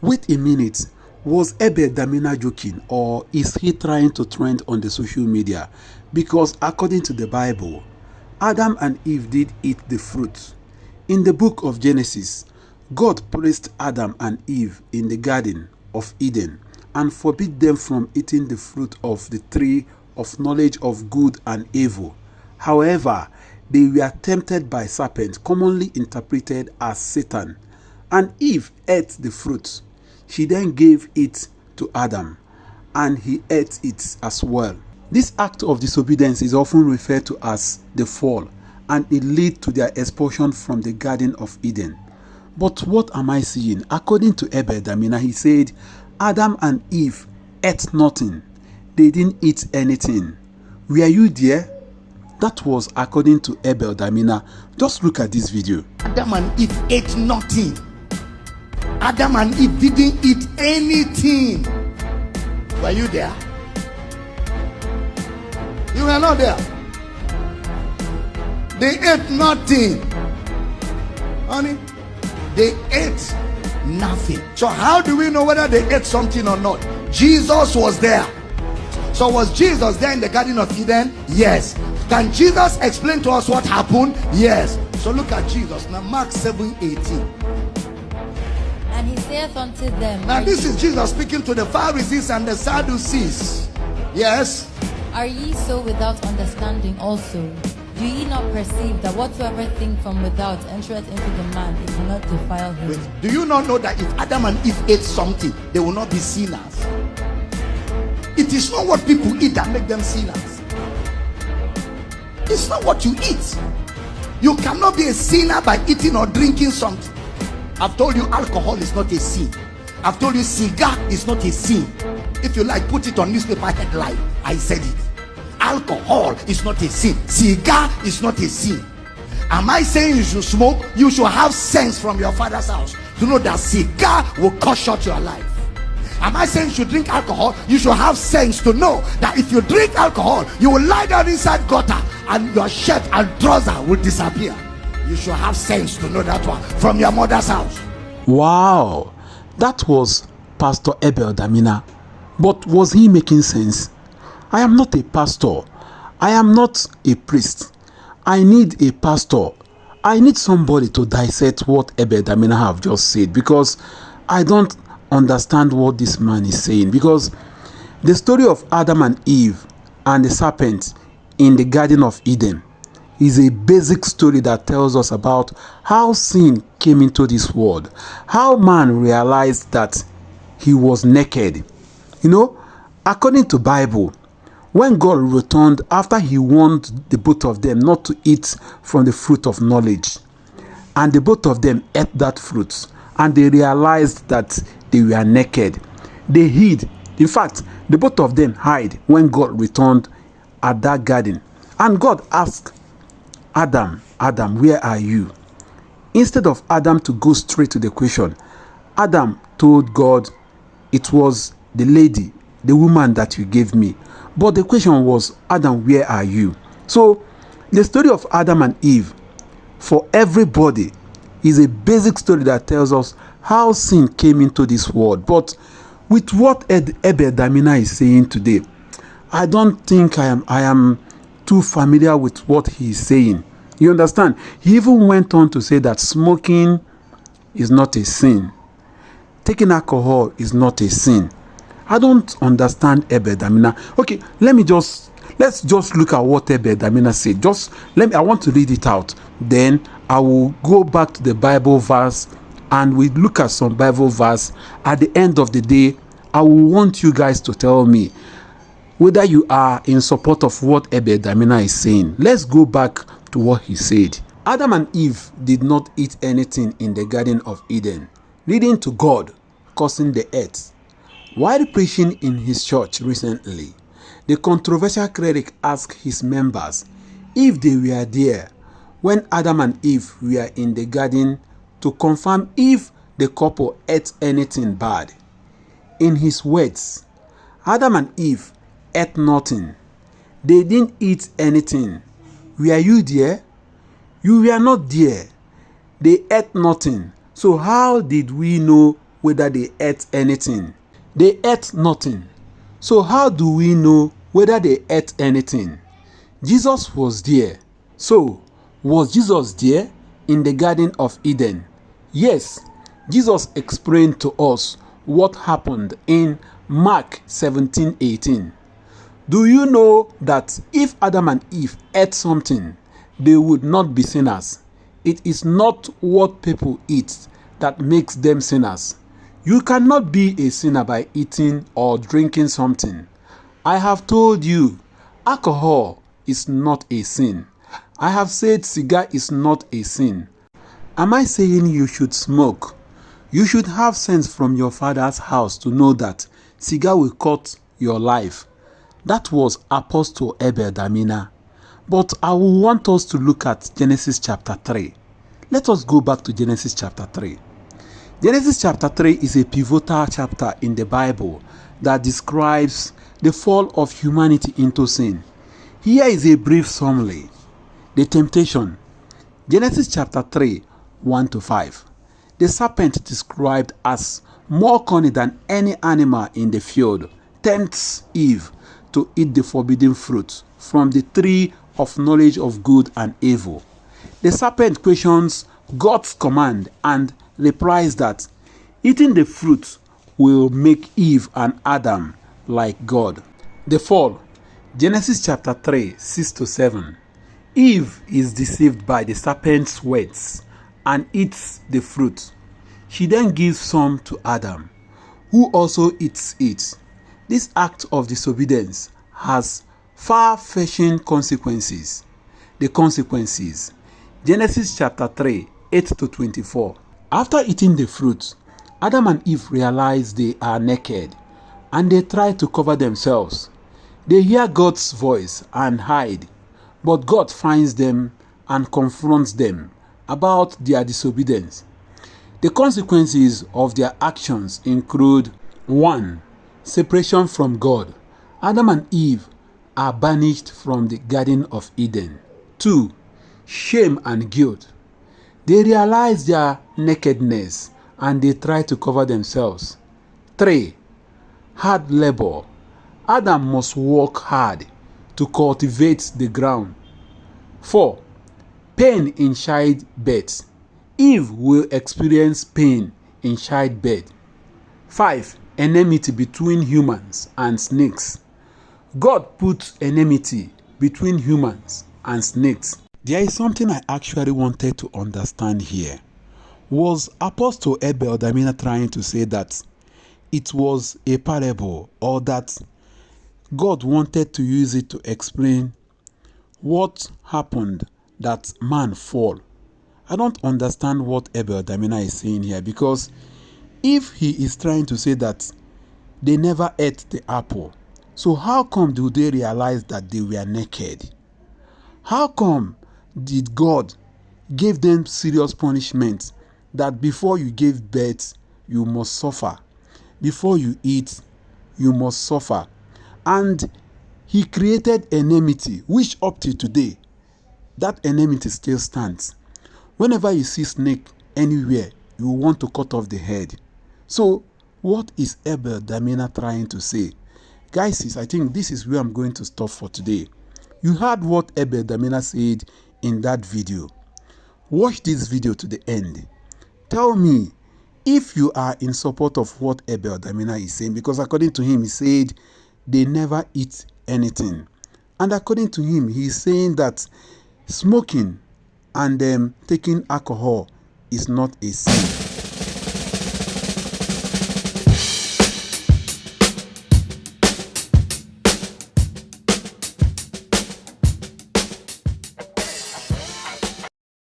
Wait a minute. Was Abel Damina joking, or is he trying to trend on the social media? Because according to the Bible, Adam and Eve did eat the fruit. In the book of Genesis, God placed Adam and Eve in the Garden of Eden and forbid them from eating the fruit of the tree of knowledge of good and evil. However, they were tempted by serpent, commonly interpreted as Satan, and Eve ate the fruit. She then gave it to Adam, and he ate it as well. This act of disobedience is often referred to as the fall, and it led to their expulsion from the Garden of Eden. But what am I seeing? According to Abel Damina, he said Adam and Eve ate nothing. They didn't eat anything. Were you there? That was according to Abel Damina. Just look at this video. Adam and Eve ate nothing. Adam and Eve didn't eat anything. Were you there? You were not there. They ate nothing. Honey, they ate nothing. So how do we know whether they ate something or not? Jesus was there. So was Jesus there in the Garden of Eden? Yes. Can Jesus explain to us what happened? Yes. So look at Jesus. Now Mark 7:18. And he saith unto them, now this is Jesus speaking to the Pharisees and the Sadducees. Yes. Are ye so without understanding also? Do ye not perceive that whatsoever thing from without entereth into the man, it will not defile him? Do you not know that if Adam and Eve ate something, they will not be sinners? It is not what people eat that make them sinners. It's not what you eat. You cannot be a sinner by eating or drinking something. I've told you alcohol is not a sin. I've told you cigar is not a sin. If you like, put it on newspaper headline. I said it. Alcohol is not a sin. Cigar is not a sin. Am I saying you should smoke? You should have sense from your father's house to know that cigar will cut short your life. Am I saying you should drink alcohol? You should have sense to know that if you drink alcohol, you will lie down inside gutter and your shirt and trouser will disappear. You should have sense to know that one from your mother's house. Wow, that was Pastor Abel Damina. But was he making sense? I am not a pastor. I am not a priest. I need a pastor. I need somebody to dissect what Abel Damina have just said, because I don't understand what this man is saying. Because the story of Adam and Eve and the serpent in the Garden of Eden is a basic story that tells us about how sin came into this world, how man realized that he was naked. You know, according to Bible, when God returned after he warned the both of them not to eat from the fruit of knowledge, and the both of them ate that fruit, and they realized that they were naked, they hid. In fact, the both of them hid when God returned at that garden. And God asked Adam, Adam, where are you? Instead of Adam to go straight to the question, Adam told God, it was the lady, the woman that you gave me. But the question was, Adam, where are you? So the story of Adam and Eve for everybody is a basic story that tells us how sin came into this world. But with what Abel Damina is saying today, I don't think I am too familiar with what he is saying. You understand? He even went on to say that smoking is not a sin. Taking alcohol is not a sin. I don't understand Abel Damina. Okay, let's just look at what Abel Damina said. I want to read it out. Then I will go back to the Bible verse and we look at some Bible verse. At the end of the day, I will want you guys to tell me whether you are in support of what Abel Damina is saying. Let's go back to what he said. Adam and Eve did not eat anything in the Garden of Eden, leading to God cursing the earth. While preaching in his church recently, the controversial cleric asked his members if they were there when Adam and Eve were in the garden to confirm if the couple ate anything bad. In his words, Adam and Eve ate nothing. They didn't eat anything. Were you there? You were not there. They ate nothing. So how did we know whether they ate anything. They ate nothing. So how do we know whether they ate anything? Jesus was there. So, was Jesus there in the Garden of Eden? Yes, Jesus explained to us what happened in Mark 17:18. Do you know that if Adam and Eve ate something, they would not be sinners? It is not what people eat that makes them sinners. You cannot be a sinner by eating or drinking something. I have told you, alcohol is not a sin. I have said cigar is not a sin. Am I saying you should smoke? You should have sense from your father's house to know that cigar will cut your life. That was Apostle Abel Damina. But I will want us to look at Genesis chapter 3. Let us go back to Genesis chapter 3. Genesis chapter 3 is a pivotal chapter in the Bible that describes the fall of humanity into sin. Here is a brief summary. The temptation. Genesis chapter 3, 1-5. The serpent, described as more cunning than any animal in the field, tempts Eve to eat the forbidden fruit from the tree of knowledge of good and evil. The serpent questions God's command and replies that eating the fruit will make Eve and Adam like God. The fall. Genesis chapter 3, 6-7. Eve is deceived by the serpent's words and eats the fruit. She then gives some to Adam, who also eats it. This act of disobedience has far-fetching consequences. The consequences. Genesis chapter 3, 8-24. After eating the fruit, Adam and Eve realize they are naked and they try to cover themselves. They hear God's voice and hide, but God finds them and confronts them about their disobedience. The consequences of their actions include 1. Separation from God. Adam and Eve are banished from the Garden of Eden. 2. Shame and guilt. They realize their nakedness and they try to cover themselves. 3. Hard labor. Adam must work hard to cultivate the ground. 4. Pain in childbirth. Eve will experience pain in childbirth. 5. Enmity between humans and snakes. God puts enmity between humans and snakes. There is something I actually wanted to understand here. Was Apostle Abel Damina trying to say that it was a parable, or that God wanted to use it to explain what happened that man fall? I don't understand what Abel Damina is saying here, because if he is trying to say that they never ate the apple, so how come do they realize that they were naked? How come did God give them serious punishment that before you give birth, you must suffer? Before you eat, you must suffer. And he created enmity, which up to today, that enmity still stands. Whenever you see snake anywhere, you want to cut off the head. So, what is Abel Damina trying to say? Guys, I think this is where I'm going to stop for today. You heard what Abel Damina said in that video. Watch this video to the end. Tell me if you are in support of what Abel Damina is saying, because according to him, he said they never eat anything. And according to him, he's saying that smoking and taking alcohol is not a sin.